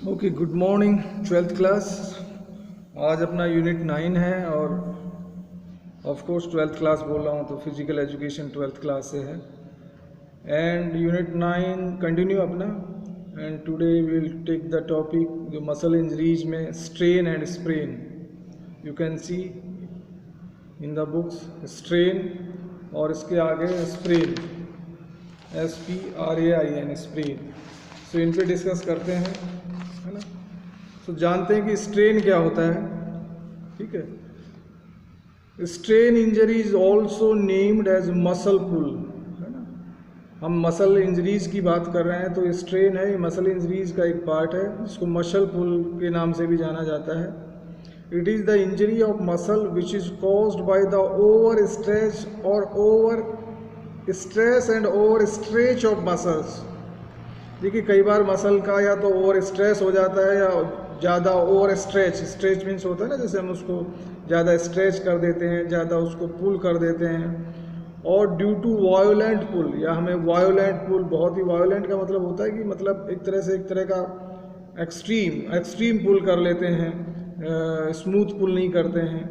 Okay, good morning 12th class. आज अपना unit 9 है और ऑफ कोर्स 12th क्लास बोल रहा हूँ तो फिजिकल एजुकेशन 12th क्लास से है। एंड यूनिट 9 कंटिन्यू अपना। And today will take the topic जो मसल इंजरीज में strain and sprain. You can see in the books strain और इसके आगे स्प्रेन, SPRAIN स्प्रेन। सो इन पे डिस्कस करते हैं, है ना। तो जानते हैं कि स्ट्रेन क्या होता है, ठीक है। Strain injury is also named as muscle pull, है ना। हम मसल इंजरीज की बात कर रहे हैं तो स्ट्रेन है, मसल इंजरीज का एक पार्ट है जिसको मसल पुल के नाम से भी जाना जाता है। It is the injury of muscle which is caused by the over stretch और over stress and over stretch of muscles. देखिए कई बार मसल का या तो ओवर स्ट्रेस हो जाता है या ज़्यादा ओवर स्ट्रेच मीन्स होता है ना, जैसे हम उसको ज़्यादा स्ट्रेच कर देते हैं, ज़्यादा उसको पुल कर देते हैं। और ड्यू टू वायोलेंट पुल, या हमें वायोलेंट पुल, बहुत ही वायोलेंट का मतलब होता है कि मतलब एक तरह का एक्सट्रीम पुल कर लेते हैं, स्मूथ पुल नहीं करते हैं।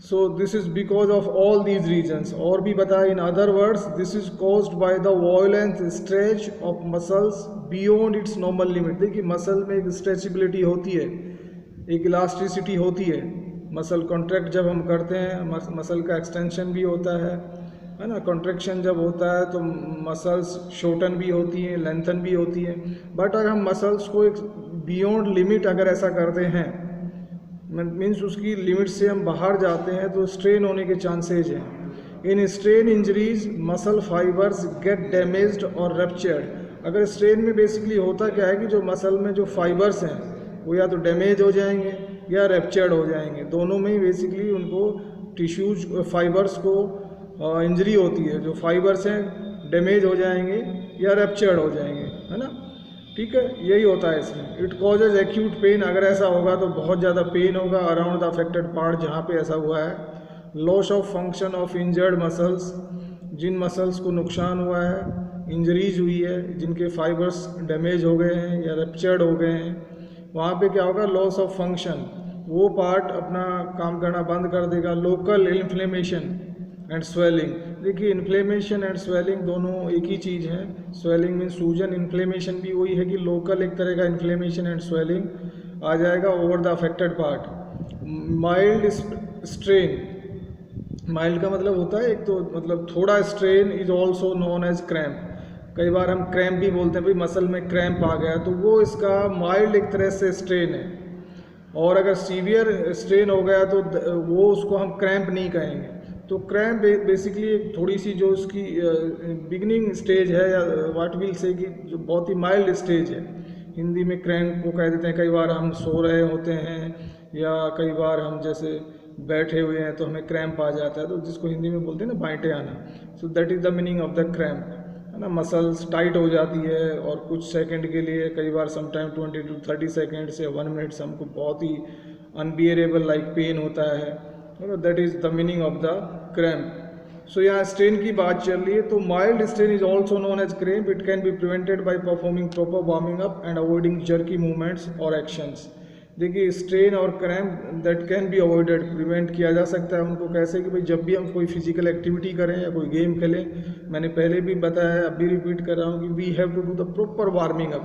So this is because of all these reasons. और भी बताया, in other words this is caused by the violent stretch of muscles beyond its normal limit. देखिए मसल में एक स्ट्रेचेबिलिटी होती है, एक इलास्टिसिटी होती है। मसल कॉन्ट्रैक्ट जब हम करते हैं, मसल का एक्सटेंशन भी होता है ना। कॉन्ट्रैक्शन जब होता है तो मसल्स शॉर्टन भी होती हैं, लेंथन भी होती है। बट अगर हम मसल्स को एक बियॉन्ड लिमिट अगर ऐसा करते हैं, मीन्स उसकी लिमिट से हम बाहर जाते हैं, तो स्ट्रेन होने के चांसेज हैं। In strain injuries muscle fibers get damaged और रप्चर्ड। अगर स्ट्रेन में बेसिकली होता क्या है कि जो मसल में जो फाइबर्स हैं वो या तो डैमेज हो जाएंगे या रप्चर्ड हो जाएंगे, दोनों में ही बेसिकली उनको टिश्यूज फाइबर्स को इंजरी होती है। जो फाइबर्स हैं डैमेज हो जाएंगे या रप्चर्ड हो जाएंगे, है ना, ठीक है। यही होता है इसमें। इट कॉजेज एक्यूट पेन, अगर ऐसा होगा तो बहुत ज़्यादा पेन होगा अराउंड द अफेक्टेड पार्ट जहाँ पे ऐसा हुआ है। Loss of function of injured muscles, जिन मसल्स को नुकसान हुआ है, इंजरीज हुई है, जिनके फाइबर्स डैमेज हो गए हैं या रप्चर्ड हो गए हैं, वहाँ पे क्या होगा, लॉस ऑफ फंक्शन, वो पार्ट अपना काम करना बंद कर देगा। Local inflammation and swelling. देखिए इन्फ्लेमेशन एंड स्वेलिंग दोनों एक ही चीज़ है। स्वेलिंग मीन सूजन, इन्फ्लेमेशन भी वही है कि लोकल एक तरह का इन्फ्लेमेशन एंड स्वेलिंग आ जाएगा over the affected part. Mild strain, mild का मतलब होता है एक तो मतलब थोड़ा strain is also known as cramp. कई बार हम क्रैम्प भी बोलते हैं, भाई मसल में क्रैम्प आ गया, तो वो इसका माइल्ड एक तरह से स्ट्रेन है। और अगर सीवियर स्ट्रेन हो गया तो वो उसको हम क्रैम्प नहीं कहेंगे। तो क्रैम्प बेसिकली थोड़ी सी जो उसकी बिगनिंग स्टेज है, या व्हाट विल से कि जो बहुत ही माइल्ड स्टेज है। हिंदी में क्रैम्प को कह देते हैं। कई बार हम सो रहे होते हैं या कई बार हम जैसे बैठे हुए हैं तो हमें क्रैम्प आ जाता है, तो जिसको हिंदी में बोलते हैं ना बाइंटे आना। So that is the meaning of the cramp, है ना। मसल्स टाइट हो जाती है और कुछ सेकंड के लिए, कई बार समटाइम 20 to 30 सेकेंड्स या 1 मिनट हमको बहुत ही अनबियरेबल लाइक पेन होता है। That is the meaning of the cramp. So यहाँ स्ट्रेन की बात चल रही है, तो mild strain is also known as cramp. It can be prevented by performing proper warming up and avoiding jerky movements और एक्शंस। देखिए स्ट्रेन और cramp that can be avoided, prevent किया जा सकता है उनको। कैसे कि भाई जब भी हम कोई फिजिकल एक्टिविटी करें या कोई गेम खेलें, मैंने पहले भी बताया है, अब भी रिपीट कर रहा हूँ कि we have to do the proper warming up.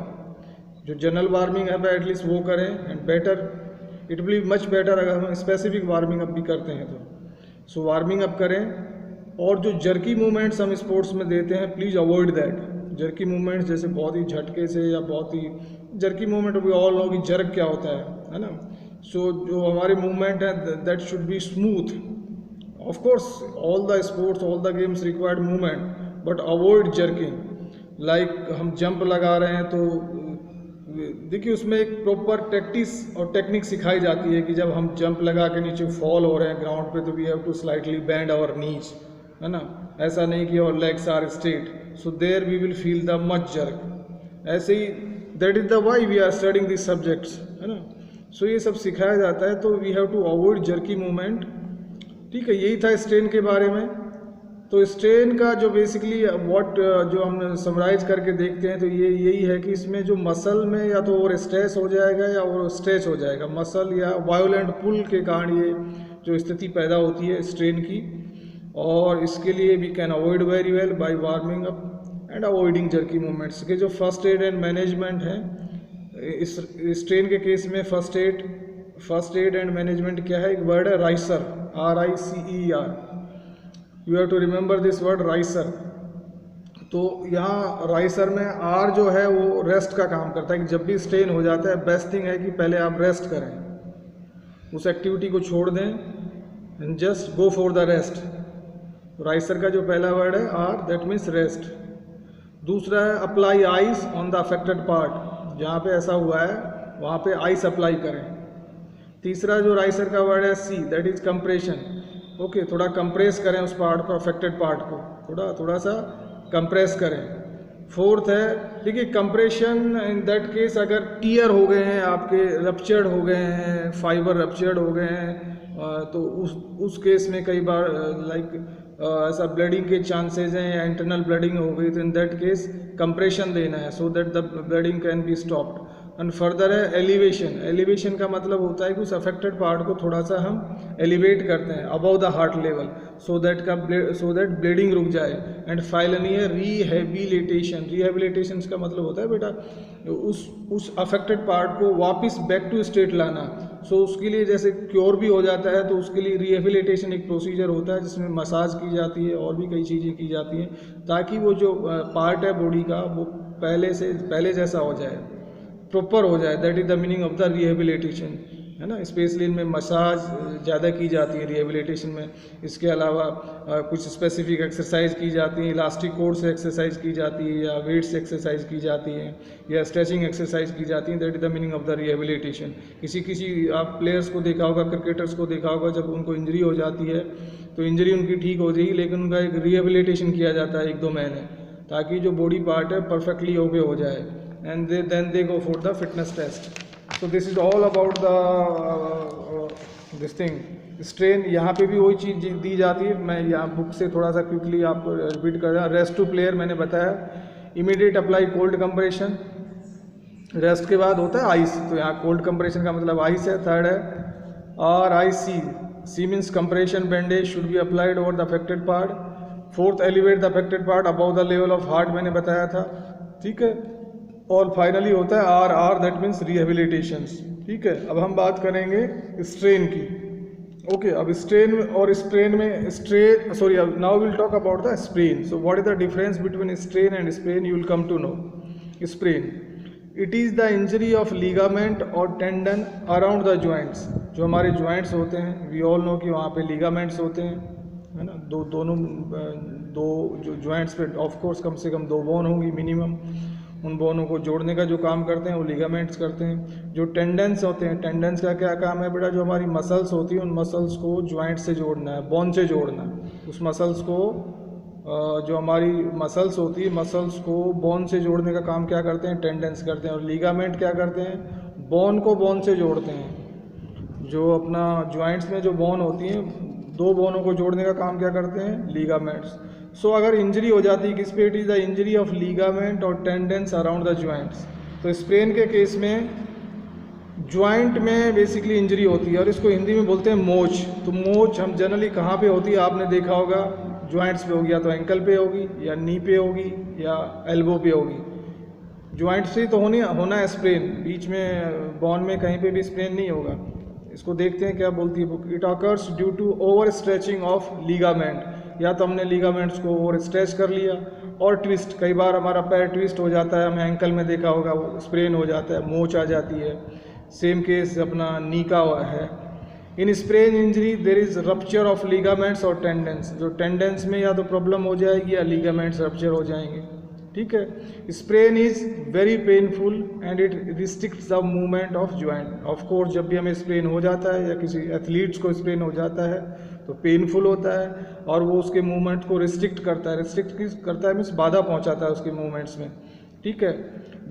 जो जनरल वार्मिंग अप है एटलीस्ट वो करें, and better it will be much better अगर हम स्पेसिफिक वार्मिंग अप भी करते हैं तो। सो वार्मिंग अप करें। और जो जर्की मूवमेंट्स हम स्पोर्ट्स में देते हैं, please avoid that. Jerky movements जैसे बहुत ही झटके से या बहुत ही jerky movement, we all know कि जर्क क्या होता है ना। सो जो हमारे मूवमेंट है that should be smooth. Of course all the sports, all the games required movement, but avoid jerking. Like हम जंप लगा रहे हैं तो देखिए उसमें एक प्रॉपर प्रैक्टिस और टेक्निक सिखाई जाती है कि जब हम जंप लगा के नीचे फॉल हो रहे हैं ग्राउंड पे, तो we have to slightly bend our knees, है ना। ऐसा नहीं कि और legs are straight, so there we will feel the much jerk. ऐसे ही that is the why we are studying this subjects, है ना। सो ये सब सिखाया जाता है, तो we have to avoid jerky movement, ठीक है। यही था स्ट्रेन के बारे में। तो स्ट्रेन का जो बेसिकली जो हम समराइज करके देखते हैं तो ये यही है कि इसमें जो मसल में या तो ओवर स्ट्रेस हो जाएगा या ओवर स्ट्रेच हो जाएगा, मसल या वायोलेंट पुल के कारण ये जो स्थिति पैदा होती है स्ट्रेन की, और इसके लिए we can avoid very well by warming up and avoiding jerky movements के जो फर्स्ट एड एंड मैनेजमेंट है इस स्ट्रेन के केस में। फर्स्ट एड एंड मैनेजमेंट क्या है, एक वर्ड है ricer, RICER, you have to remember this word ricer. तो यहाँ राइसर में R जो है वो रेस्ट का काम करता है कि जब भी स्ट्रेन हो जाता है बेस्ट थिंग है कि पहले आप रेस्ट करें, उस एक्टिविटी को छोड़ दें and just go for the rest. Ricer का जो पहला वर्ड है R, दैट मीन्स रेस्ट। दूसरा है apply ice on the affected part, जहाँ पे ऐसा हुआ है वहाँ पे आइस अप्लाई करें। तीसरा जो राइसर का वर्ड है C, that is compression. Okay, थोड़ा कंप्रेस करें उस पार्ट को, अफेक्टेड पार्ट को थोड़ा सा कंप्रेस करें। फोर्थ है, देखिए कंप्रेशन इन दैट केस अगर टीयर हो गए हैं आपके, रप्चर्ड हो गए हैं, फाइबर रप्चर्ड हो गए हैं, तो उस केस में कई बार ऐसा ब्लीडिंग के चांसेस हैं या इंटरनल ब्लीडिंग हो गई, तो इन दैट केस कंप्रेशन देना है so that the bleeding can be stopped. And further है एलिवेशन। एलिवेशन का मतलब होता है कि उस अफेक्टेड पार्ट को थोड़ा सा हम एलिवेट करते हैं above the heart level so that bleeding रुक जाए। एंड फाइनली है रिहेबिलिटेशन। रिहेबिलिटेशन का मतलब होता है बेटा उस अफेक्टेड पार्ट को वापस बैक टू स्टेट लाना। सो उसके लिए जैसे क्योर भी हो जाता है तो उसके लिए रिहेबिलिटेशन एक प्रोसीजर होता है जिसमें मसाज की जाती है और भी कई चीज़ें की जाती हैं ताकि वो जो पार्ट है बॉडी का वो पहले जैसा हो जाए, प्रॉपर हो जाए। That is the meaning of the rehabilitation, है ना। स्पेशली इनमें मसाज ज़्यादा की जाती है रिहेबिलिटेशन में। इसके अलावा कुछ स्पेसिफिक एक्सरसाइज की जाती हैं, इलास्टिक कोड से एक्सरसाइज की जाती है या वेट से एक्सरसाइज की जाती है या स्ट्रेचिंग एक्सरसाइज की जाती है। That is the meaning of the rehabilitation. किसी आप प्लेयर्स को देखा होगा, क्रिकेटर्स को देखा होगा, जब उनको इंजरी हो जाती है तो इंजरी उनकी ठीक हो जाएगी लेकिन उनका एक रिहेबिलिटेशन किया जाता है 1-2 महीने ताकि जो बॉडी पार्ट है परफेक्टली ओके हो जाए and then they go for the fitness test. So this is all about the this thing strain। यहाँ पे भी वही चीज़ दी जाती है। मैं यहाँ बुक से थोड़ा सा क्विकली आपको रिपीट कर रहा हूँ। रेस्ट टू प्लेयर मैंने बताया, immediate apply cold compression, rest के बाद होता है आइस, तो यहाँ कोल्ड कंप्रेशन का मतलब आइस है। थर्ड है RIC, C means compression bandage should be applied over the affected part. Fourth, elevate the affected part above the level of heart, मैंने बताया था, ठीक है। और फाइनली होता है RR, दैट मीन्स रिहेबिलिटेशन, ठीक है। अब हम बात करेंगे स्ट्रेन की। ओके, अब स्ट्रेन और स्प्रेन में now will talk about the sprain. So what is the difference between strain and sprain, you will come to know. Sprain, it is the injury of ligament और tendon around the joints. जो हमारे joints होते हैं, we all know कि वहाँ पे ligaments होते हैं, है ना। दो जो जॉइंट्स पे ऑफ कोर्स कम से कम 2 बोन होंगी मिनिमम। उन बोनों को जोड़ने का जो काम करते हैं वो लिगामेंट्स करते हैं। जो टेंडेंस होते हैं, टेंडेंस का क्या काम है बेटा, जो हमारी मसल्स होती हैं उन मसल्स को जॉइंट से जोड़ना है, बोन से जोड़ना है। उस मसल्स को जो हमारी मसल्स होती है, मसल्स को बोन से जोड़ने का काम क्या करते हैं, टेंडेंस करते हैं। और लिगामेंट क्या करते हैं, बोन को बोन से जोड़ते हैं। जो अपना जॉइंट्स में जो बोन होती हैं, 2 बोनों को जोड़ने का काम क्या करते हैं, लिगामेंट्स। सो अगर इंजरी हो जाती है किस पे, it is the injury of ligament और टेंडेंस अराउंड द जॉइंट्स। तो स्प्रेन के केस में जॉइंट में बेसिकली इंजरी होती है और इसको हिंदी में बोलते हैं मोच। तो मोच हम जनरली कहाँ पे होती है, आपने देखा होगा जॉइंट्स पे होगी, या तो एंकल पे होगी या नी पे होगी या एल्बो पे होगी। जॉइंट से तो होना है स्प्रेन, बीच में बोन में कहीं पे भी स्प्रेन नहीं होगा। इसको देखते हैं क्या बोलती है book. It occurs due to over stretching of ligament, या तो हमने लिगामेंट्स को ओवर स्ट्रेच कर लिया, और ट्विस्ट, कई बार हमारा पैर ट्विस्ट हो जाता है, हमें एंकल में देखा होगा वो स्प्रेन हो जाता है, मोच आ जाती है। सेम केस अपना नी का है। In sprain injury there is rupture of ligaments और टेंडेंस। जो टेंडेंस में या तो प्रॉब्लम हो जाएगी या लिगामेंट्स रप्चर हो जाएंगे, ठीक है। Sprain is very painful and it restricts the movement of joint. Of course जब भी हमें स्प्रेन हो जाता है या किसी एथलीट्स को स्प्रेन हो जाता है तो पेनफुल होता है और वो उसके मूवमेंट को रिस्ट्रिक्ट करता है। रिस्ट्रिक्ट करता है मीन्स बाधा पहुंचाता है उसके मूवमेंट्स में, ठीक है।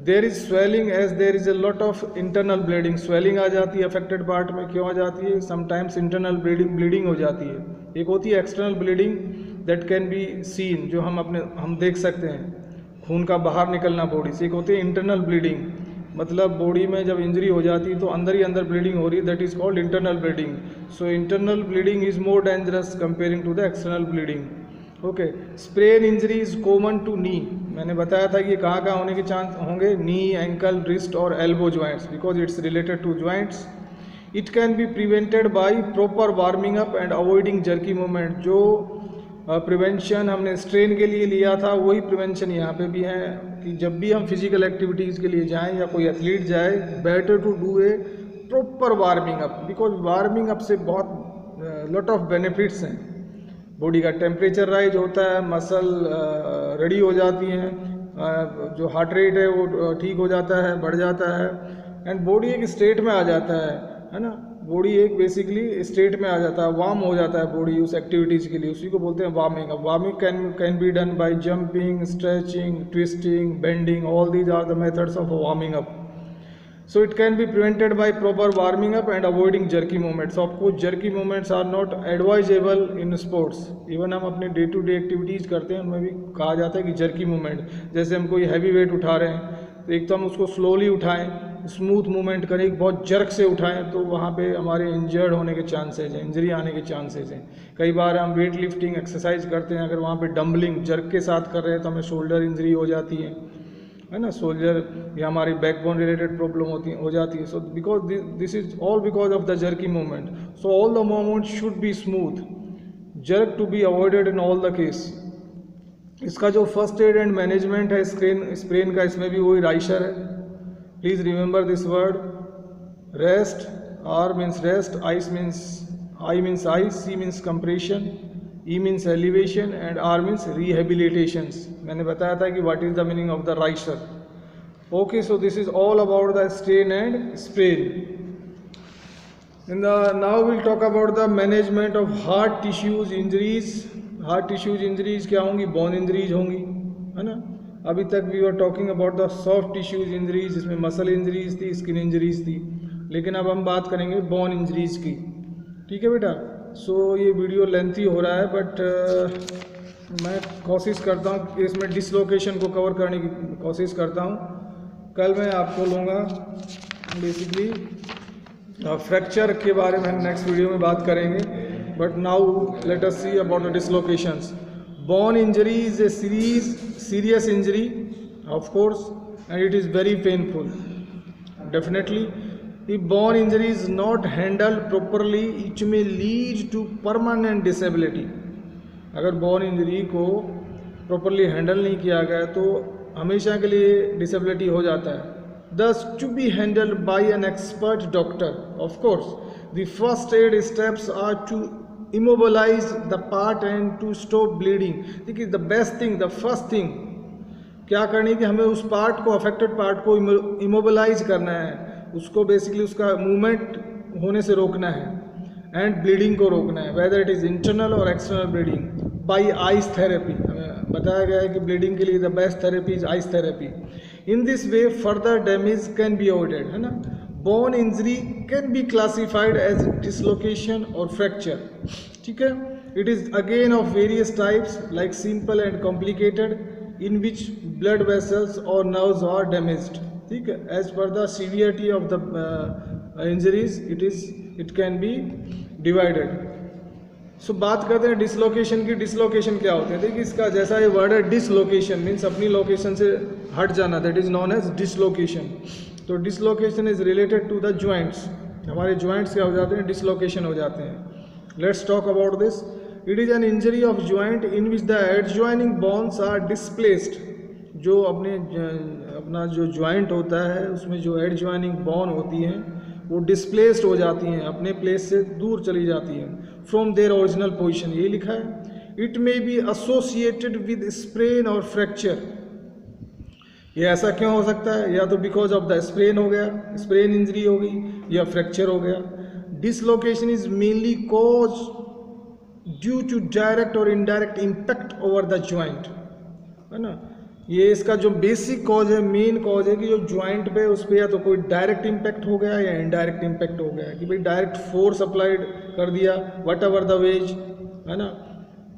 There is swelling as there is a lot of internal bleeding. Swelling आ जाती है अफेक्टेड पार्ट में, क्यों आ जाती है, समटाइम्स इंटरनल ब्लीडिंग हो जाती है। एक होती है external bleeding that can be seen, जो हम देख सकते हैं, खून का बाहर निकलना बॉडी से। एक होती है इंटरनल ब्लीडिंग, मतलब बॉडी में जब इंजरी हो जाती है तो अंदर ही अंदर ब्लीडिंग हो रही है, that is called internal bleeding. So internal bleeding is more dangerous comparing to the external bleeding. Okay, sprain injury is common to knee. मैंने बताया था कि ये कहाँ कहाँ होने के चांस होंगे, नी, एंकल, रिस्ट और elbow joints, because it's related to joints. It can be prevented by proper warming up and avoiding jerky movement. जो प्रिवेंशन हमने स्ट्रेन के लिए लिया था वही प्रिवेंशन यहाँ पे भी है, कि जब भी हम फिजिकल एक्टिविटीज़ के लिए जाएं या कोई एथलीट जाए, better to do a proper warming up, because warming up से बहुत लॉट ऑफ बेनिफिट्स हैं। बॉडी का टेम्परेचर राइज होता है, मसल रेडी हो जाती हैं, जो हार्ट रेट है वो ठीक हो जाता है, बढ़ जाता है, एंड बॉडी एक स्टेट में आ जाता है ना। बॉडी एक बेसिकली स्टेट में आ जाता है, वार्म हो जाता है बॉडी उस एक्टिविटीज़ के लिए, उसी को बोलते हैं warming up. Warming can be done by jumping, stretching, twisting, bending, all these are the methods of warming up. So it can be prevented by proper warming up and avoiding jerky movements. Of course, jerky movements are not advisable in sports. Even हम अपने day to day activities करते हैं उनमें भी कहा जाता है कि jerky movement, जैसे हम कोई हैवी वेट उठा रहे हैं तो एक तो हम उसको स्लोली उठाएं, स्मूथ मूवमेंट करें, बहुत जर्क से उठाएं, तो वहाँ पे हमारे इंजर्ड होने के चांसेज हैं, इंजरी आने के चांसेज हैं। कई बार हम वेट लिफ्टिंग एक्सरसाइज करते हैं, अगर वहाँ पे डम्बलिंग जर्क के साथ कर रहे हैं तो हमें शोल्डर इंजरी हो जाती है ना, शोल्डर या हमारी बैकबोन रिलेटेड प्रॉब्लम हो जाती है। So because this is all because of the jerky movement. So all the movement should be smooth, jerk to be avoided in all the case. इसका जो फर्स्ट एड एंड मैनेजमेंट है sprain का, इसमें भी वही राइशर है। Please remember this word, rest, R means rest, I means ice, C means compression, E means elevation and R means rehabilitations. मैंने बताया था कि what is the meaning of the riser. Okay, so this is all about the strain and sprain. Now we'll talk about the management of heart tissues injuries. Heart tissues injuries क्या होंगी? Bone injuries होंगी, है ना। अभी तक we were talking about the soft tissues injuries, जिसमें muscle injuries थी, skin injuries थी, लेकिन अब हम बात करेंगे bone injuries की। ठीक है बेटा। सो ये वीडियो लेंथी हो रहा है, बट मैं कोशिश करता हूँ कि इसमें डिसलोकेशन को कवर करने की कोशिश करता हूँ। कल मैं आपको लूँगा बेसिकली फ्रैक्चर के बारे में, हम नेक्स्ट वीडियो में बात करेंगे, but now let us see about the dislocations. Bone injury is a serious injury of course and it is very painful definitely. If bone injury is not handled properly, it may lead to permanent disability. अगर bone injury को properly handle नहीं किया गया तो हमेशा के लिए disability हो जाता है। Thus, to be handled by an expert doctor. Of course, the first aid steps are to immobilize the part and to stop bleeding. देखिए, the best thing, the first thing क्या करनी है कि हमें उस पार्ट को, अफेक्टेड पार्ट को immobilise करना है, उसको बेसिकली उसका मूवमेंट होने से रोकना है एंड ब्लीडिंग को रोकना है, वेदर इट इज़ इंटरनल और external bleeding, by ice therapy. हमें बताया गया है कि ब्लीडिंग के लिए the best therapy is ice therapy. In this way further damage can be avoided, है ना। Bone injury can be classified as dislocation और फ्रैक्चर। ठीक है, it is again of various types like simple and complicated in which blood vessels or nerves are damaged. ठीक है, as per the severity of the injuries it can be divided. So बात करते हैं dislocation की। Dislocation क्या होते हैं? देखिए, इसका जैसा ये वर्ड है डिसलोकेशन मीन्स अपनी लोकेशन से हट जाना, that is known as dislocation. तो dislocation is related to the joints. हमारे जॉइंट्स क्या हो जाते हैं? डिसलोकेशन हो जाते हैं। Let's talk about this. It is an injury of joint in which the adjoining bones are displaced. जो अपना जो जॉइंट होता है उसमें जो एडजॉइनिंग बोन होती हैं वो डिस्प्लेस्ड हो जाती हैं, अपने प्लेस से दूर चली जाती हैं फ्रॉम देयर ओरिजिनल पोजीशन, ये लिखा है। It may be associated with sprain और फ्रैक्चर। ये ऐसा क्यों हो सकता है? या तो बिकॉज ऑफ द स्प्रेन हो गया, स्प्रेन इंजरी हो गई, या फ्रैक्चर हो गया। Dislocation is mainly cause due to direct और indirect impact over the joint, है ना। ये इसका जो बेसिक कॉज है, मेन कॉज है कि जो जॉइंट पे उस पर या तो कोई डायरेक्ट इम्पैक्ट हो गया या इनडायरेक्ट इम्पैक्ट हो गया, कि भाई डायरेक्ट फोर्स अप्लाइड कर दिया वट एवर द वेज, है ना,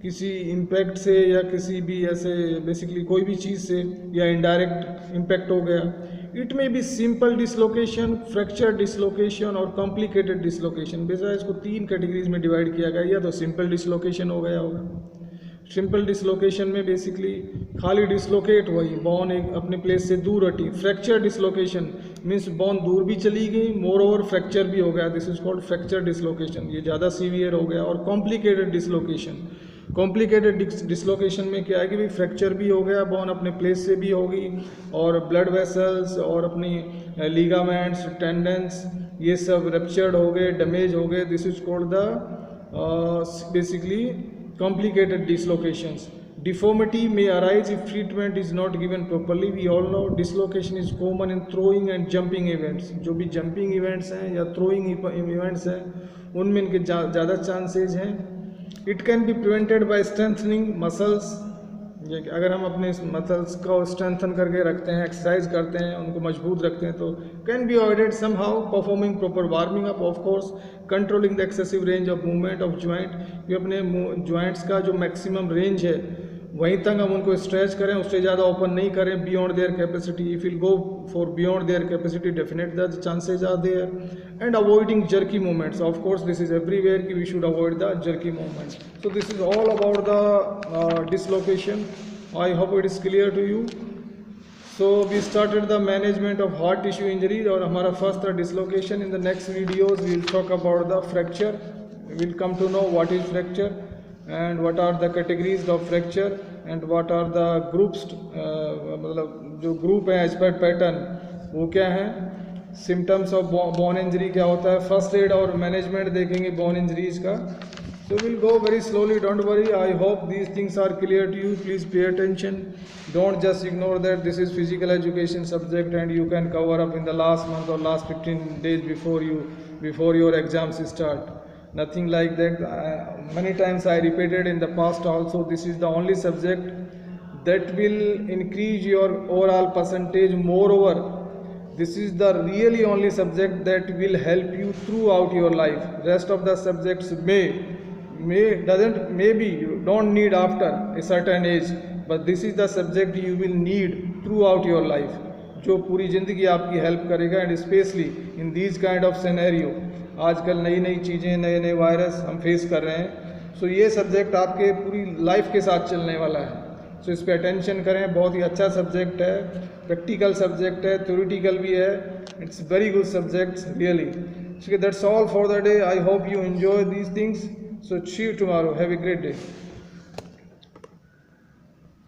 किसी इम्पैक्ट से या किसी भी ऐसे बेसिकली कोई भी चीज़ से या इनडायरेक्ट इम्पैक्ट हो गया। It may be simple dislocation, fracture dislocation और कॉम्प्लिकेटेड डिसलोकेशन। बेसिकली इसको 3 कैटेगरीज में डिवाइड किया गया। या तो सिंपल डिसलोकेशन हो गया होगा। सिंपल डिसलोकेशन में बेसिकली खाली डिसलोकेट हुई, बोन एक अपने प्लेस से दूर हटी। फ्रैक्चर डिसलोकेशन मीन्स बोन दूर भी चली गई, मोर ओवर फ्रैक्चर भी हो गया। This is called fracture dislocation, ये ज़्यादा सीवियर हो गया। और कॉम्प्लिकेटेड डिसलोकेशन, कॉम्प्लिकेटेड डिसलोकेशन में क्या है कि भाई फ्रैक्चर भी हो गया, बोन अपने प्लेस से भी होगी और ब्लड वेसल्स और अपनी लीगामेंट्स, टेंडेंस ये सब रप्चर्ड हो गए, डैमेज हो गए। This is called the basically complicated dislocations. Deformity may arise if treatment is not given properly. We all know dislocation is common in throwing and jumping events. जो भी jumping events हैं या throwing events हैं उनमें इनके ज़्यादा chances हैं। It can be prevented by strengthening muscles. अगर हम अपने मसल्स को स्ट्रेंथन करके रखते हैं, एक्सरसाइज करते हैं, उनको मजबूत रखते हैं तो can be avoided somehow. Performing proper warming up of course, controlling the excessive range of movement of joint. ये अपने ज्वाइंट्स का जो मैक्सिमम रेंज है वहीं तक हम उनको स्ट्रेच करें, उससे ज़्यादा ओपन नहीं करें beyond their capacity. If will go for beyond their capacity definite the chances are there. And avoiding jerky movements, of course this is everywhere कि we should avoid the jerky movements. So this is all about the dislocation. I hope it is clear to you. So we started the management of heart tissue injuries और हमारा first था dislocation. In the next videos we will talk about the fracture. We will come to know what is fracture and what are the categories of fracture and what are the groups, मतलब जो group है expert pattern वो क्या है, symptoms of bone injury क्या होता है, first aid और management देखेंगे bone injuries का। So we'll go very slowly, don't worry. I hope these things are clear to you. Please pay attention. Don't just ignore that this is physical education subject and you can cover up in the last month or last 15 days before your exams start. Nothing like that. Many times I repeated in the past also, this is the only subject that will increase your overall percentage. Moreover, this is the really only subject that will help you throughout your life. Rest of the subjects maybe you don't need after a certain age, but this is the subject you will need throughout your life, जो पूरी ज़िंदगी आपकी help करेगा। And specially in these kind of scenario, आजकल नई नई चीज़ें, नए नए वायरस हम फेस कर रहे हैं। सो ये सब्जेक्ट आपके पूरी लाइफ के साथ चलने वाला है। सो इस पर अटेंशन करें, बहुत ही अच्छा सब्जेक्ट है, प्रैक्टिकल सब्जेक्ट है, थ्योरेटिकल भी है। It's very good subject really. So that's all for the day. I hope you enjoy these things. So see you tomorrow. Have a great day.